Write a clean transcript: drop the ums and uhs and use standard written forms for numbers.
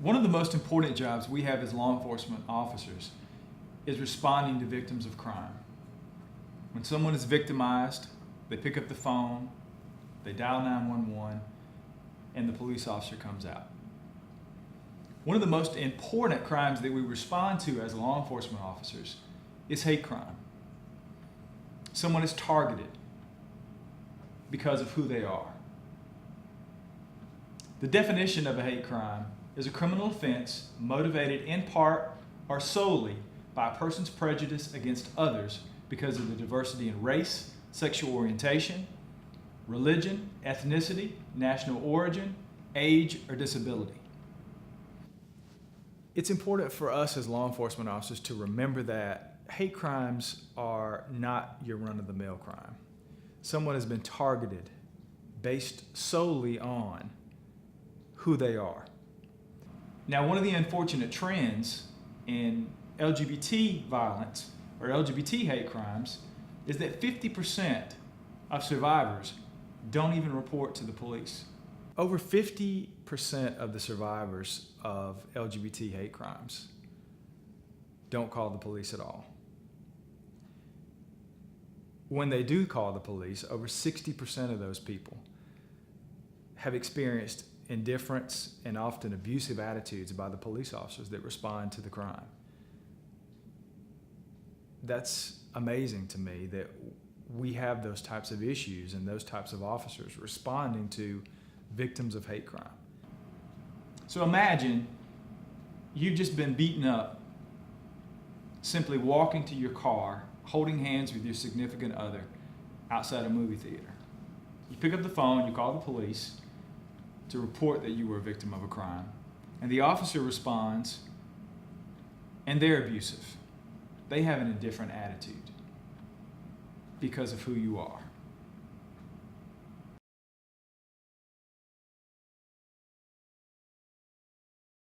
One of the most important jobs we have as law enforcement officers is responding to victims of crime. When someone is victimized, they pick up the phone, they dial 911, and the police officer comes out. One of the most important crimes that we respond to as law enforcement officers is hate crime. Someone is targeted because of who they are. The definition of a hate crime is a criminal offense motivated in part or solely by a person's prejudice against others because of the diversity in race, sexual orientation, religion, ethnicity, national origin, age, or disability. It's important for us as law enforcement officers to remember that hate crimes are not your run-of-the-mill crime. Someone has been targeted based solely on who they are. Now, one of the unfortunate trends in LGBT violence or LGBT hate crimes is that 50% of survivors don't even report to the police. Over 50% of the survivors of LGBT hate crimes don't call the police at all. When they do call the police, over 60% of those people have experienced indifference and often abusive attitudes by the police officers that respond to the crime. That's amazing to me that we have those types of issues and those types of officers responding to victims of hate crime. So imagine you've just been beaten up simply walking to your car, holding hands with your significant other outside a movie theater. You pick up the phone, you call the police to report that you were a victim of a crime, and the officer responds, and they're abusive. They have an indifferent attitude because of who you are.